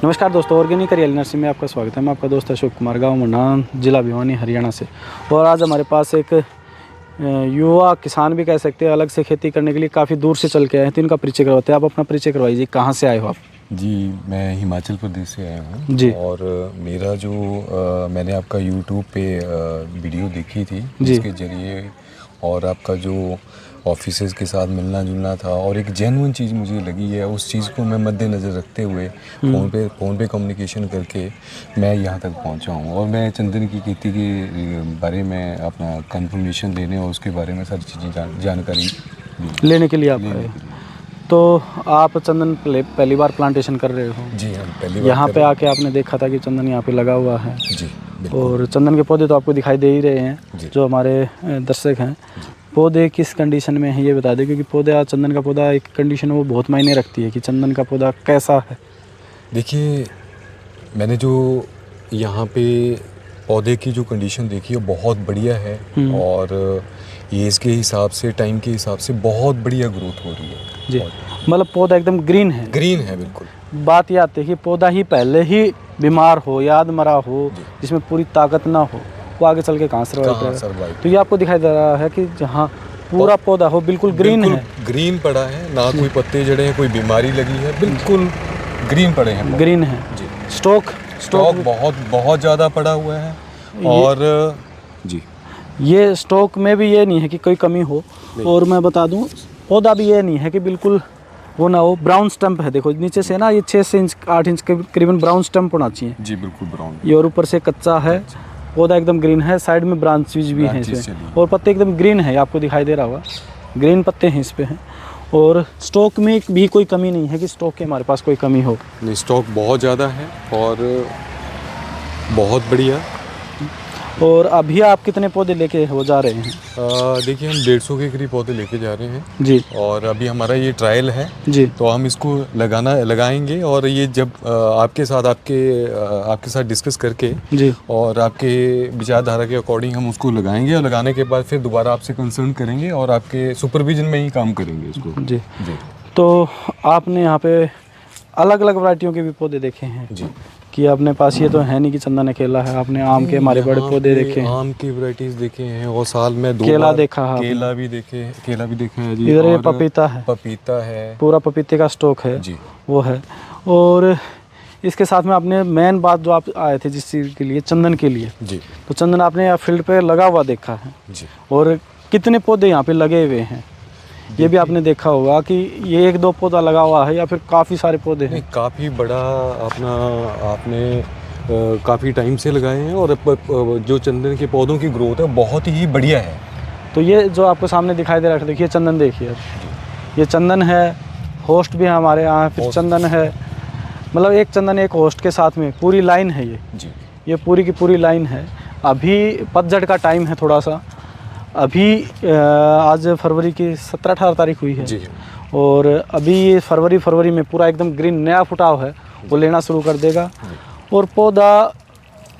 नमस्कार दोस्तों, ऑर्गेनिक हरियाली नर्सरी में आपका स्वागत है। मैं आपका दोस्त अशोक कुमार, गाँव मुंडान, जिला भिवानी, हरियाणा से। और आज हमारे पास एक युवा किसान भी कह सकते हैं, अलग से खेती करने के लिए काफ़ी दूर से चल के आए हैं। तो इनका परिचय करवाते हैं। आप अपना परिचय करवाइए, कहाँ से आए हो आप? जी, मैं हिमाचल प्रदेश से आया हूँ जी। और मेरा जो मैंने आपका यूट्यूब पे वीडियो देखी थी जी। जिसके ज़रिए और आपका जो ऑफिसर्स के साथ मिलना जुलना था और एक जेन्युइन चीज़ मुझे लगी है, उस चीज़ को मैं मद्देनज़र रखते हुए फ़ोन पे कम्युनिकेशन करके मैं यहाँ तक पहुँचा हूँ। और मैं चंदन की खेती के बारे में अपना कंफर्मेशन लेने और उसके बारे में सारी चीज़ें जानकारी लेने के लिए आप आए। तो आप चंदन पहली बार प्लांटेशन कर रहे हो? जी, हम पहली बार यहाँ पे आके आपने देखा था कि चंदन यहाँ पे लगा हुआ है? जी, बिल्कुल। और चंदन के पौधे तो आपको दिखाई दे ही रहे हैं, जो हमारे दर्शक हैं। पौधे किस कंडीशन में है ये बता दें, क्योंकि पौधा, चंदन का पौधा एक कंडीशन वो बहुत मायने रखती है कि चंदन का पौधा कैसा है। देखिए, मैंने जो यहाँ पे पौधे की जो कंडीशन देखी है बहुत बढ़िया है और एज के हिसाब से, टाइम के हिसाब से बहुत बढ़िया ग्रोथ हो रही है। जी, मतलब पौधा एकदम ग्रीन है। ग्रीन है बिल्कुल। बात ये आती है कि पौधा ही पहले ही बीमार हो, याद मरा हो, जिसमें पूरी ताकत ना हो, वो आगे चल के कहाँ सर्वाइव करेगा। तो ये आपको दिखाई दे रहा है कि जहाँ पूरा पौधा हो बिल्कुल ग्रीन है, ग्रीन पड़ा है, ना कोई पत्ते जड़े हैं, कोई बीमारी लगी है, बिल्कुल ग्रीन पड़े हैं, ग्रीन है जी। स्टॉक बहुत ज़्यादा पड़ा हुआ है और जी, ये स्टॉक में भी ये नहीं है कि कोई कमी हो। और मैं बता दूं, पौधा भी ये नहीं है कि बिल्कुल वो ना हो। ब्राउन स्टम्प है, देखो नीचे से ना ये 6 इंच 8 इंच के करीबन ब्राउन स्टम्प होना चाहिए जी, बिल्कुल ब्राउन। ये और ऊपर से कच्चा है, पौधा एकदम ग्रीन है। साइड में ब्रांचेज भी हैं इसमें और पत्ते एकदम ग्रीन है, आपको दिखाई दे रहा होगा, ग्रीन पत्ते हैं इस पे हैं। और स्टॉक में भी कोई कमी नहीं है कि स्टॉक के हमारे पास कोई कमी हो। नहीं, स्टॉक बहुत ज़्यादा है और बहुत बढ़िया। और अभी आप कितने पौधे लेके हो जा रहे हैं? देखिए, हम 150 के करीब पौधे लेके जा रहे हैं जी। और अभी हमारा ये ट्रायल है जी। तो हम इसको लगाएंगे और ये जब आपके साथ डिस्कस करके जी और आपके विचारधारा के अकॉर्डिंग हम उसको लगाएंगे और लगाने के बाद फिर दोबारा आपसे कंसल्ट करेंगे और आपके सुपरविजन में ही काम करेंगे इसको। जी। तो आपने यहाँ पे अलग अलग वैरायटियों के भी पौधे देखे हैं जी कि अपने पास ये तो है नहीं कि चंदन अकेला है। आपने आम के हमारे बड़े पौधे देखे हैं, आम की वैरायटीज देखे हैं और साल में 2 केला बार देखा है, केला भी देखा है जी। इधर ये पपीता है, पूरा पपीते का स्टॉक है जी, वो है। और इसके साथ में आपने मेन बात जो आप आए थे जिस चीज़ के लिए, चंदन के लिए जी, तो चंदन आपने फील्ड पे लगा हुआ देखा है जी। और कितने पौधे यहाँ पे लगे हुए हैं ये भी आपने देखा होगा कि ये 1-2 पौधा लगा हुआ है या फिर काफ़ी सारे पौधे हैं? काफ़ी बड़ा आपने काफ़ी टाइम से लगाए हैं और जो चंदन के पौधों की ग्रोथ है बहुत ही बढ़िया है। तो ये जो आपको सामने दिखाई दे रहा है, देखिए चंदन, देखिए ये चंदन है, होस्ट भी है हमारे यहाँ, फिर चंदन है, मतलब एक चंदन एक होस्ट के साथ में पूरी लाइन है ये जी। ये पूरी की पूरी लाइन है। अभी पतझड़ का टाइम है थोड़ा सा, अभी आज फरवरी की 17-18 तारीख हुई है जी। और अभी ये फरवरी में पूरा एकदम ग्रीन नया फुटाव है, वो लेना शुरू कर देगा। और पौधा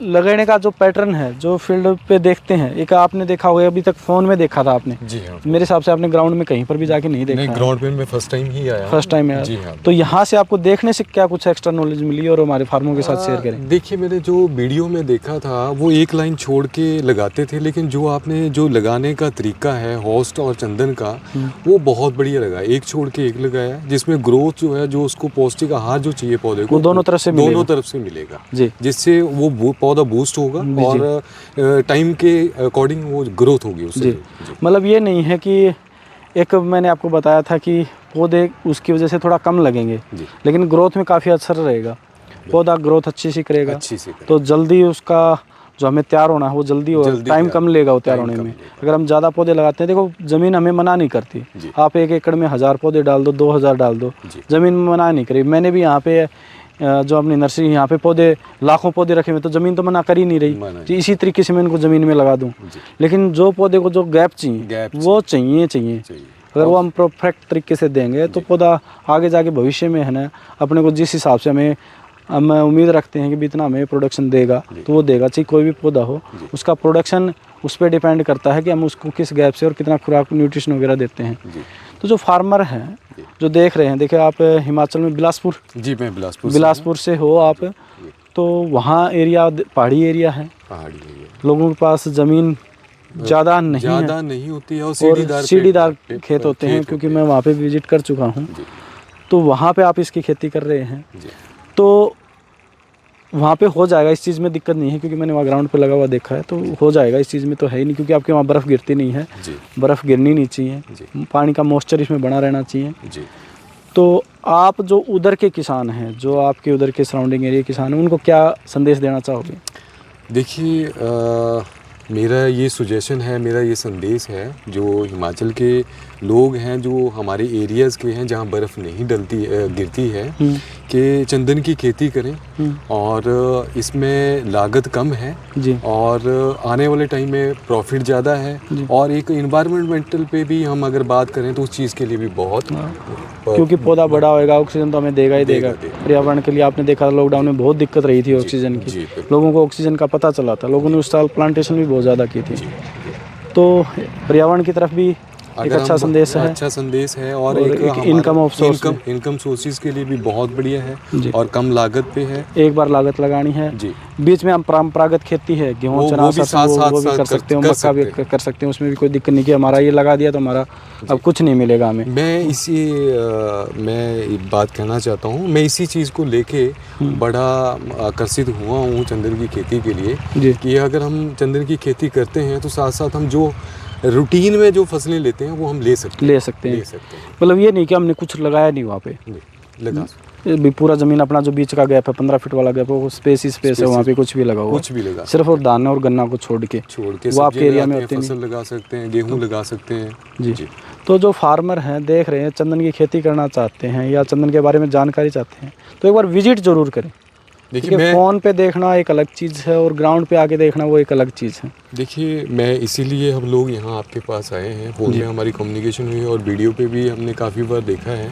लगाने का जो पैटर्न है, जो फील्ड पे देखते हैं, एक आपने देखा होगा, अभी तक फ़ोन में देखा था आपने जी। हाँ, मेरे हिसाब से आपने ग्राउंड में कहीं पर भी जाके नहीं देखा? नहीं, ग्राउंड पे मैं फर्स्ट टाइम ही आया। फर्स्ट टाइम आया जी। हाँ। तो यहाँ से आपको देखने से क्या कुछ एक्स्ट्रा नॉलेज मिली और हमारे फार्मों के साथ शेयर करें? देखिए, मैंने जो वीडियो में देखा था वो एक लाइन छोड़ के लगाते थे, लेकिन जो आपने जो लगाने का तरीका है होस्ट और चंदन का, वो बहुत बढ़िया लगा। एक छोड़ के एक लगाया, जिसमें ग्रोथ जो है, जो उसको पौष्टिक आहार जो चाहिए पौधे को, दोनों तरफ से मिलेगा जी, जिससे वो पौधा बूस्ट होगा और टाइम के अकॉर्डिंग वो ग्रोथ होगी उससे। मतलब ये नहीं है कि एक मैंने आपको बताया था कि पौधे उसकी वजह से थोड़ा कम लगेंगे, लेकिन ग्रोथ में काफ़ी असर रहेगा, पौधा ग्रोथ अच्छी सी करेगा, तो जल्दी उसका जो हमें तैयार होना है वो जल्दी हो, टाइम कम लेगा वो तैयार होने में। अगर हम ज़्यादा पौधे लगाते हैं, देखो ज़मीन हमें मना नहीं करती, आप 1 एकड़ में 1000 पौधे डाल दो, 2000 डाल दो, ज़मीन मना नहीं करी। मैंने भी यहाँ पे जो अपनी नर्सरी यहाँ पे पौधे लाखों पौधे रखे हुए, तो ज़मीन तो मना कर ही नहीं रही, तो इसी तरीके से मैं इनको ज़मीन में लगा दूँ। लेकिन जो पौधे को जो गैप चाहिए वो चाहिए। अगर वो हम परफेक्ट तरीके से देंगे तो पौधा आगे जाके भविष्य में है ना, अपने को जिस हिसाब से हम उम्मीद रखते हैं कि इतना हमें प्रोडक्शन देगा, तो वो देगा। चाहे कोई भी पौधा हो, उसका प्रोडक्शन उस पर डिपेंड करता है कि हम उसको किस गैप से और कितना खुराक न्यूट्रिशन वगैरह देते हैं। तो जो फार्मर हैं जो देख रहे हैं, देखिए आप हिमाचल में बिलासपुर, जी मैं बिलासपुर से हो आप, तो वहाँ एरिया पहाड़ी एरिया है, लोगों के पास ज़मीन ज़्यादा नहीं होती है और सीढ़ीदार खेत होते हैं, क्योंकि मैं वहाँ पे विजिट कर चुका हूँ। तो वहाँ पे आप इसकी खेती कर रहे हैं, तो वहाँ पे हो जाएगा, इस चीज़ में दिक्कत नहीं है, क्योंकि मैंने वहाँ ग्राउंड पे लगा हुआ देखा है, तो हो जाएगा, इस चीज़ में तो है ही नहीं, क्योंकि आपके वहाँ बर्फ़ गिरती नहीं है, बर्फ़ गिरनी नहीं चाहिए, पानी का मॉइस्चर इसमें बना रहना चाहिए। तो आप जो उधर के किसान हैं, जो आपके उधर के सराउंडिंग एरिया किसान हैं, उनको क्या संदेश देना चाहोगे? देखिए मेरा ये सुजेशन है, मेरा ये संदेश है, जो हिमाचल के लोग हैं, जो हमारे एरियाज़ के हैं जहाँ बर्फ़ नहीं गिरती है, कि चंदन की खेती करें, और इसमें लागत कम है और आने वाले टाइम में प्रॉफिट ज़्यादा है, और एक इन्वायरमेंटल पे भी हम अगर बात करें तो उस चीज़ के लिए भी बहुत, क्योंकि पौधा बड़ा होएगा, ऑक्सीजन तो हमें देगा ही देगा। पर्यावरण के लिए आपने देखा लॉकडाउन में बहुत दिक्कत रही थी ऑक्सीजन की, लोगों को ऑक्सीजन का पता चला था, लोगों ने उस साल प्लांटेशन भी बहुत ज़्यादा की थी। तो पर्यावरण की तरफ भी एक अच्छा संदेश है, और एक इनकम सोर्सेज के लिए भी बहुत बढ़िया है, और कम लागत पे है, एक बार लागत लगानी है। बीच में हम परंपरागत खेती है, गेहूँ चना वो भी कर सकते हो, मक्का भी कर सकते हैं, उसमें भी कोई दिक्कत नहीं कि हमारा ये लगा दिया तो हमारा अब कुछ नहीं मिलेगा हमें। मैं बात कहना चाहता हूँ, मैं इसी चीज़ को लेके बड़ा आकर्षित हुआ हूँ चंदन की खेती के लिए, कि अगर हम चंदन की खेती करते हैं तो साथ साथ हम जो रूटीन में जो फसलें लेते हैं वो हम ले सकते हैं। मतलब ये नहीं कि हमने कुछ लगाया नहीं वहाँ पे, लगा भी पूरा ज़मीन अपना जो बीच का गैप है 15 फीट वाला गैप है, वो स्पेस है, वहाँ पे कुछ भी लगा, सिर्फ और दाने और गन्ना को छोड़ के वो आपके एरिया में होते हैं। फसल लगा सकते हैं, गेहूँ लगा सकते हैं। जी। तो जो फार्मर हैं, देख रहे हैं, चंदन की खेती करना चाहते हैं या चंदन के बारे में जानकारी चाहते हैं, तो एक बार विजिट ज़रूर करें। देखिए फ़ोन पे देखना एक अलग चीज़ है और ग्राउंड पे आके देखना वो एक अलग चीज़ है। देखिए मैं इसीलिए हम लोग यहाँ आपके पास आए हैं, फ़ोन में हमारी कम्युनिकेशन हुई और वीडियो पे भी हमने काफ़ी बार देखा है,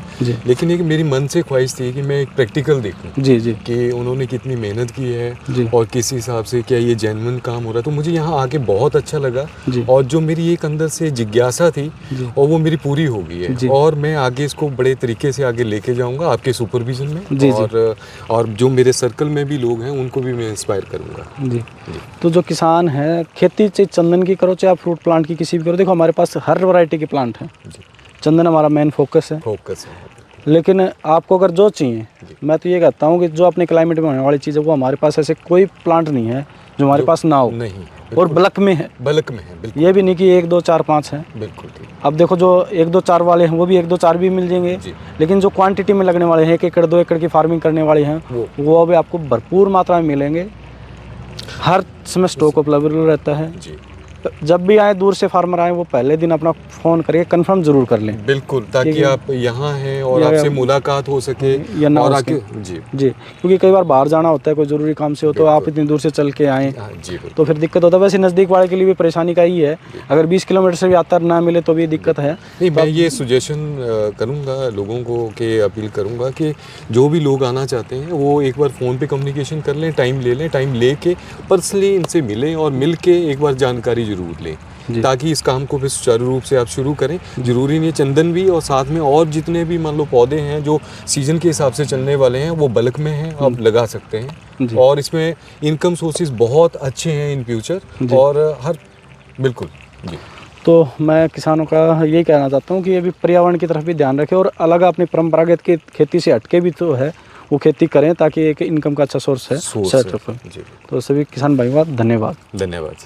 लेकिन एक मेरी मन से ख्वाहिश थी कि मैं एक प्रैक्टिकल देखूँ कि उन्होंने कितनी मेहनत की है और किस हिसाब से क्या ये जेन्युइन काम हो रहा है। तो मुझे यहाँ आके बहुत अच्छा लगा, और जो मेरी एक अंदर से जिज्ञासा थी और वो मेरी पूरी हो गई है, और मैं आगे इसको बड़े तरीके से आगे लेके जाऊँगा आपके सुपरविजन में, और जो मेरे सर्कल में भी लोग हैं उनको भी मैं इंस्पायर करूँगा। तो जो किसान हैं, खेती चाहे चंदन की करो चाहे आप फ्रूट प्लांट की किसी भी करो, देखो हमारे पास हर वैरायटी के प्लांट हैं, चंदन हमारा मेन फोकस है। लेकिन आपको अगर जो चाहिए, मैं तो ये कहता हूँ कि जो अपने क्लाइमेट में होने वाली चीज़ है वो हमारे पास ऐसे कोई प्लांट नहीं है जो हमारे पास ना हो, और बल्क में है। ये भी नहीं कि 1 2 4 5 हैं। बिल्कुल। अब देखो जो 1 2 4 वाले हैं वो भी 1 2 4 भी मिल जाएंगे, लेकिन जो क्वांटिटी में लगने वाले हैं, 1 एकड़ 2 एकड़ की फार्मिंग करने वाले हैं, वो अभी आपको भरपूर मात्रा में मिलेंगे। हर समय स्टॉक अवेलेबल रहता है। जब भी आए, दूर से फार्मर आए, वो पहले दिन अपना फ़ोन करके कंफर्म ज़रूर कर लें। बिल्कुल, ताकि आप यहाँ हैं और आपसे मुलाकात हो सके या ना, और आके जी, क्योंकि कई बार बाहर जाना होता है, कोई ज़रूरी काम से हो, तो आप इतनी दूर से चल के आएँ तो फिर दिक्कत होता है। वैसे नज़दीक वाले के लिए भी परेशानी का ही है, अगर 20 किलोमीटर से भी आता ना मिले तो भी दिक्कत है। नहीं, मैं ये सुजेशन करूँगा लोगों को, कि अपील करूँगा कि जो भी लोग आना चाहते हैं वो एक बार फ़ोन पे कम्युनिकेशन कर लें, टाइम ले लें, टाइम ले के पर्सनली इनसे मिलें और मिल के एक बार जानकारी ज़रूर लें, ताकि इस काम को भी सुचारू रूप से आप शुरू करें। ज़रूरी नहीं है चंदन भी, और साथ में और जितने भी मान लो पौधे हैं जो सीज़न के हिसाब से चलने वाले हैं वो बल्क में हैं, आप लगा सकते हैं, और इसमें इनकम सोर्सेज बहुत अच्छे हैं इन फ्यूचर, और हर बिल्कुल जी। तो मैं किसानों का यही कहना चाहता हूँ कि ये भी पर्यावरण की तरफ भी ध्यान रखें, और अलग अपनी परंपरागत की खेती से हटके भी तो है वो खेती करें, ताकि एक इनकम का अच्छा सोर्स है। तो सभी किसान भाइयों का धन्यवाद।